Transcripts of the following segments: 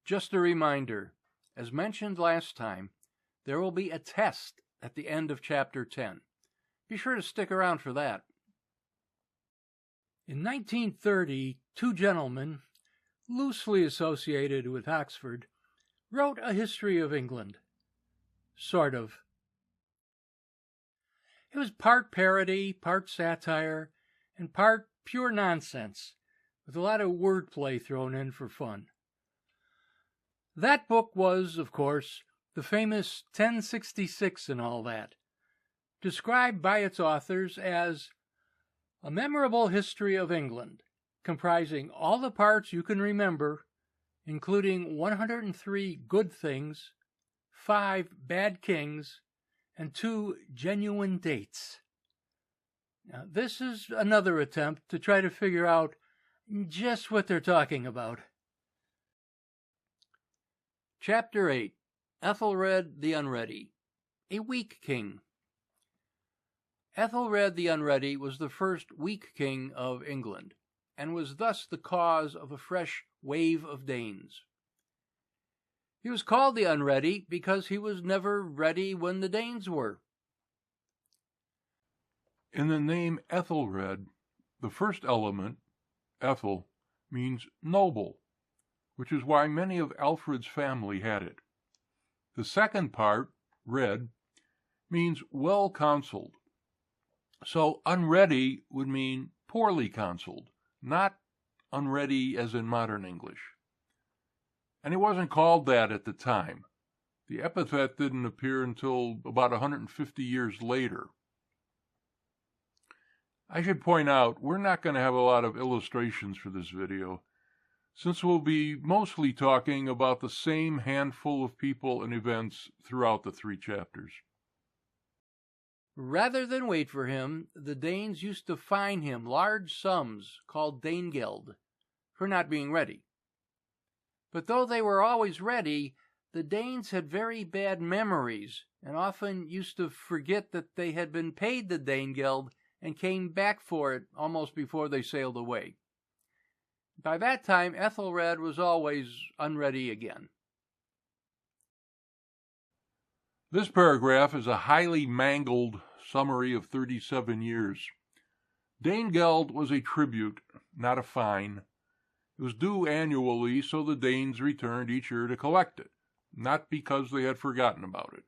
Just a reminder, as mentioned last time, there will be a test at the end of Chapter 10. Be sure to stick around for that. In 1930, two gentlemen, loosely associated with Oxford, wrote a history of England. Sort of. It was part parody, part satire, and part pure nonsense, with a lot of wordplay thrown in for fun. That book was, of course, the famous 1066 and all that, described by its authors as a memorable history of England, comprising all the parts you can remember, including 103 good things, 5 bad kings, and 2 genuine dates. Now, this is another attempt to try to figure out just what they're talking about. Chapter 8, Ethelred the Unready, a weak king. Ethelred the Unready was the first weak king of England, and was thus the cause of a fresh wave of Danes. He was called the Unready because he was never ready when the Danes were. In the name Ethelred, the first element, Ethel, means noble, which is why many of Alfred's family had it. The second part, red, means well-counseled. So unready would mean poorly counseled, not unready as in modern English. And it wasn't called that at the time. The epithet didn't appear until about 150 years later. I should point out, we're not going to have a lot of illustrations for this video, since we'll be mostly talking about the same handful of people and events throughout the 3 chapters. Rather than wait for him, the Danes used to fine him large sums called Danegeld for not being ready. But though they were always ready, the Danes had very bad memories and often used to forget that they had been paid the Danegeld and came back for it almost before they sailed away. By that time, Ethelred was always unready again. This paragraph is a highly mangled summary of 37 years. Danegeld was a tribute, not a fine. It was due annually, so the Danes returned each year to collect it, not because they had forgotten about it.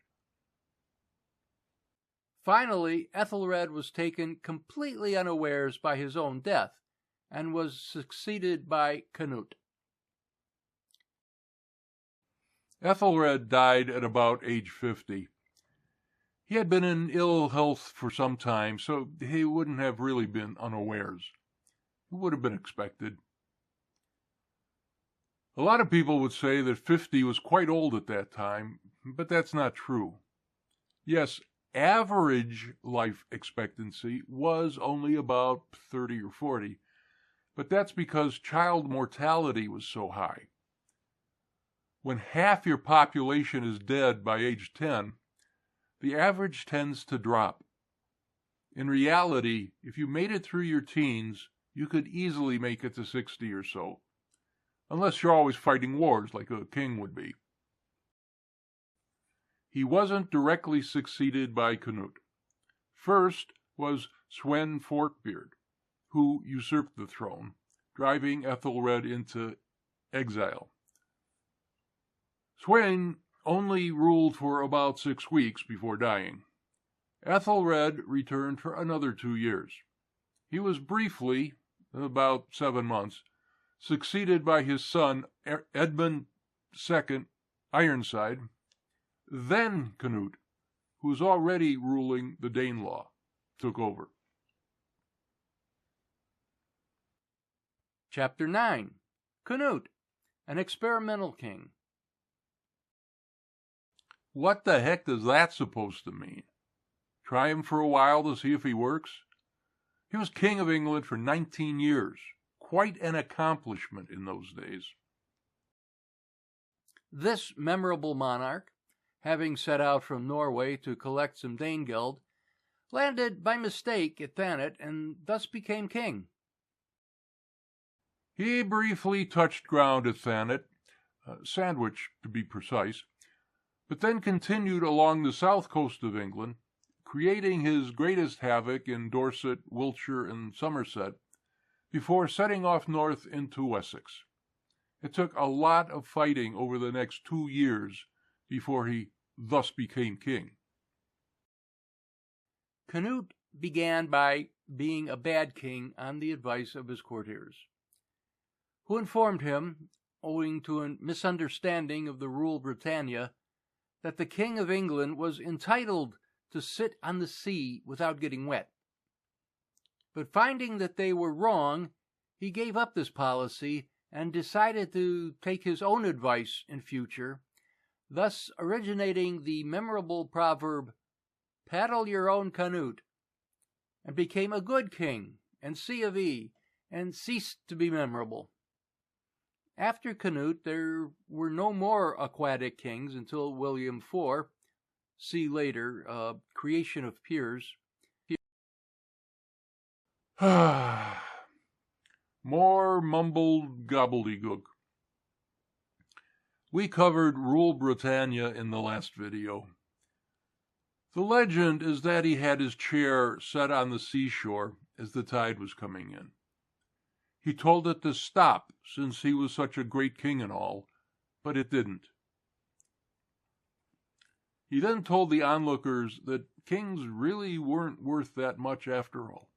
Finally, Ethelred was taken completely unawares by his own death, and was succeeded by Canute. Ethelred died at about age 50. He had been in ill health for some time, so he wouldn't have really been unawares. It would have been expected. A lot of people would say that 50 was quite old at that time, but that's not true. Yes, average life expectancy was only about 30 or 40, but that's because child mortality was so high. When half your population is dead by age 10, the average tends to drop. In reality, if you made it through your teens, you could easily make it to 60 or so, unless you're always fighting wars like a king would be. He wasn't directly succeeded by Canute. First was Sweyn Forkbeard, who usurped the throne, driving Ethelred into exile. Sweyn only ruled for about 6 weeks before dying. Ethelred returned for another 2 years. He was briefly, about 7 months, succeeded by his son Edmund II Ironside, then Canute, who was already ruling the Danelaw, took over. Chapter 9, Canute, an experimental king. What the heck is that supposed to mean? Try him for a while to see if he works? He was king of England for 19 years. Quite an accomplishment in those days. This memorable monarch, having set out from Norway to collect some Danegeld, landed by mistake at Thanet and thus became king. He briefly touched ground at Thanet, Sandwich to be precise, but then continued along the south coast of England, creating his greatest havoc in Dorset, Wiltshire, and Somerset, before setting off north into Wessex. It took a lot of fighting over the next 2 years before he thus became king. Canute began by being a bad king on the advice of his courtiers, who informed him, owing to a misunderstanding of the rule Britannia, that the King of England was entitled to sit on the sea without getting wet. But finding that they were wrong, he gave up this policy and decided to take his own advice in future, thus originating the memorable proverb, "Paddle your own Canute," and became a good king and C of E, and ceased to be memorable. After Canute, there were no more aquatic kings until William IV, see later, Creation of Peers. More mumbled gobbledygook. We covered Rule Britannia in the last video. The legend is that he had his chair set on the seashore as the tide was coming in. He told it to stop, since he was such a great king and all, but it didn't. He then told the onlookers that kings really weren't worth that much after all.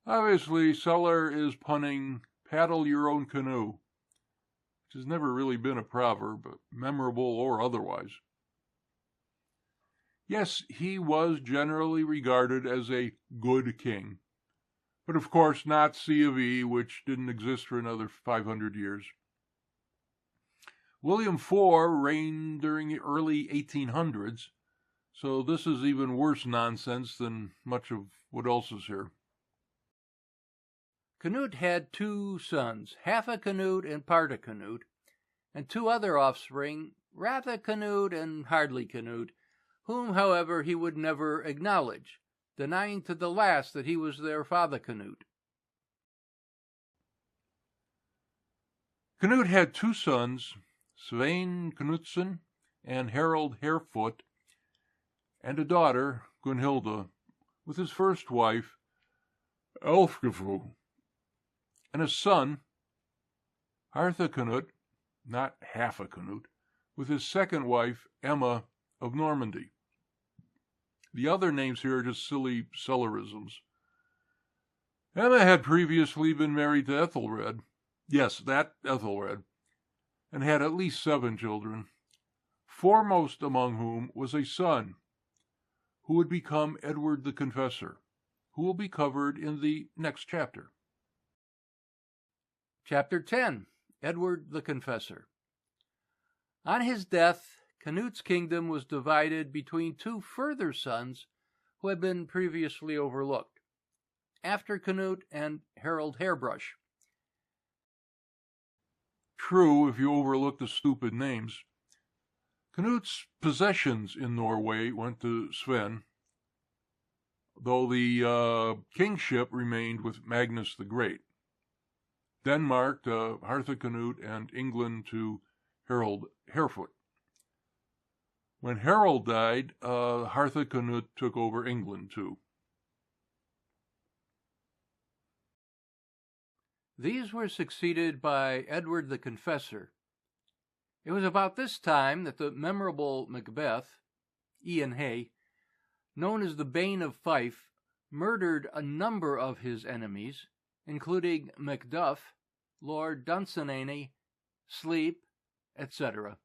Obviously, Seller is punning "paddle your own canoe," which has never really been a proverb, memorable or otherwise. Yes, he was generally regarded as a good king, but of course not C of E, which didn't exist for another 500 years. William IV reigned during the early 1800s, so this is even worse nonsense than much of what else is here. Canute had 2 sons, half a Canute and part a Canute, and 2 other offspring, rather Canute and hardly Canute, whom, however, he would never acknowledge, denying to the last that he was their father Canute. Canute had 2 sons, Svein Knutson and Harold Harefoot, and a daughter, Gunhilda, with his first wife, Elfgefu, and a son, Harthacanute, not half a Canute, with his second wife, Emma of Normandy. The other names here are just silly Sellerisms. Emma had previously been married to Ethelred, yes, that Ethelred, and had at least 7 children, foremost among whom was a son, who would become Edward the Confessor, who will be covered in the next chapter. Chapter 10, Edward the Confessor. On his death, Canute's kingdom was divided between 2 further sons who had been previously overlooked, After Canute and Harold Hairbrush. True, if you overlook the stupid names. Canute's possessions in Norway went to Sven, though the kingship remained with Magnus the Great. Denmark to Harthacanute, and England to Harold Harefoot. When Harold died, Harthacanute took over England too. These were succeeded by Edward the Confessor. It was about this time that the memorable Macbeth, Ian Hay, known as the Bane of Fife, murdered a number of his enemies, including Macduff, Lord Dunsinane, Sleep, etc.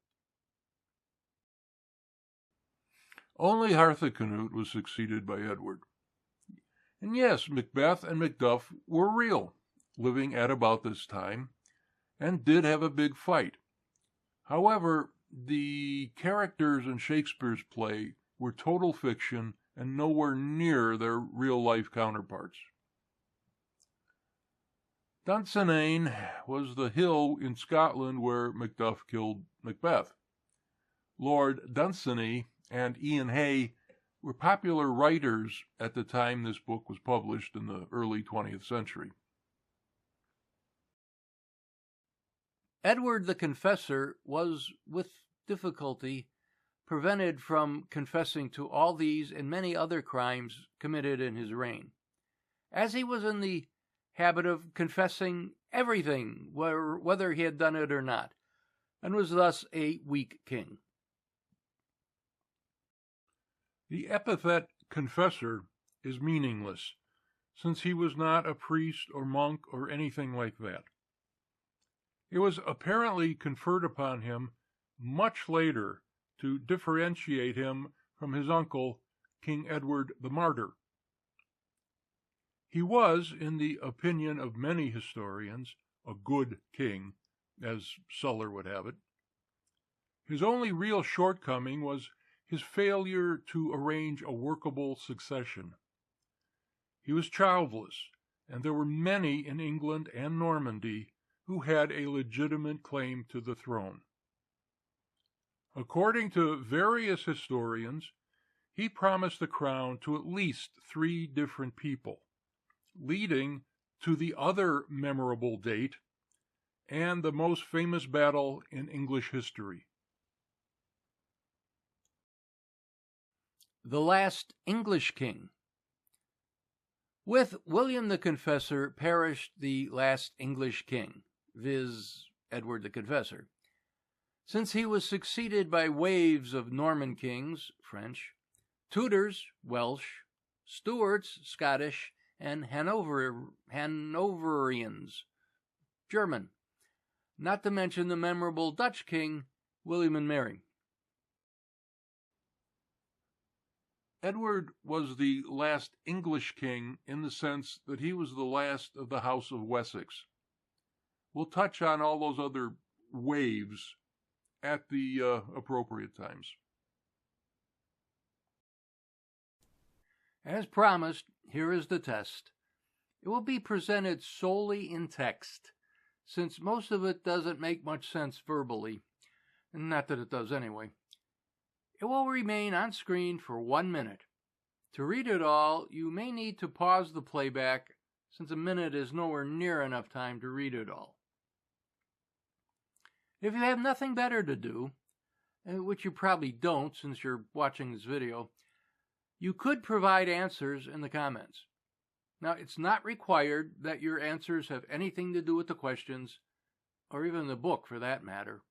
Only Harthacanute was succeeded by Edward. And yes, Macbeth and Macduff were real, living at about this time, and did have a big fight. However, the characters in Shakespeare's play were total fiction and nowhere near their real-life counterparts. Dunsinane was the hill in Scotland where Macduff killed Macbeth. Lord Dunsany and Ian Hay were popular writers at the time this book was published in the early 20th century. Edward the Confessor was, with difficulty, prevented from confessing to all these and many other crimes committed in his reign, as he was in the habit of confessing everything, whether he had done it or not, and was thus a weak king. The epithet confessor is meaningless, since he was not a priest or monk or anything like that. It was apparently conferred upon him much later to differentiate him from his uncle, King Edward the Martyr. He was, in the opinion of many historians, a good king, as Suller would have it. His only real shortcoming was his failure to arrange a workable succession. He was childless, and there were many in England and Normandy who had a legitimate claim to the throne. According to various historians, he promised the crown to at least 3 different people, leading to the other memorable date and the most famous battle in English history. The last English king. With William the Confessor perished the last English king, viz., Edward the Confessor, since he was succeeded by waves of Norman kings, French, Tudors, Welsh, Stuarts, Scottish, and Hanoverians, German, not to mention the memorable Dutch king, William and Mary. Edward was the last English king in the sense that he was the last of the House of Wessex. We'll touch on all those other waves at the appropriate times. As promised, here is the test. It will be presented solely in text, since most of it doesn't make much sense verbally, not that it does anyway. It will remain on screen for 1 minute. To read it all, you may need to pause the playback, since a minute is nowhere near enough time to read it all. If you have nothing better to do, which you probably don't since you're watching this video, you could provide answers in the comments. Now, it's not required that your answers have anything to do with the questions, or even the book for that matter.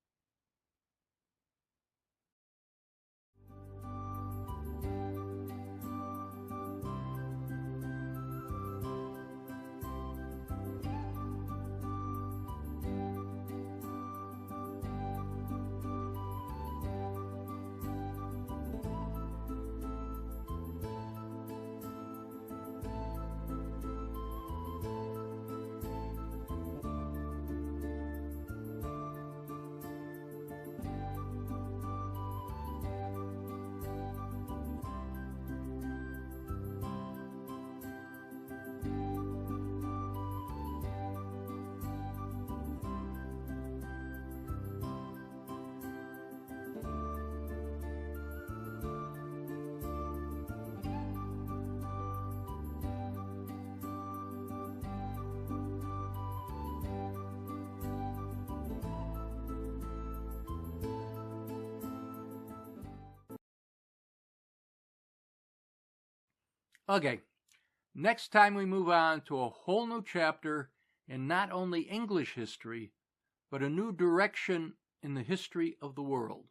Okay, next time we move on to a whole new chapter in not only English history, but a new direction in the history of the world.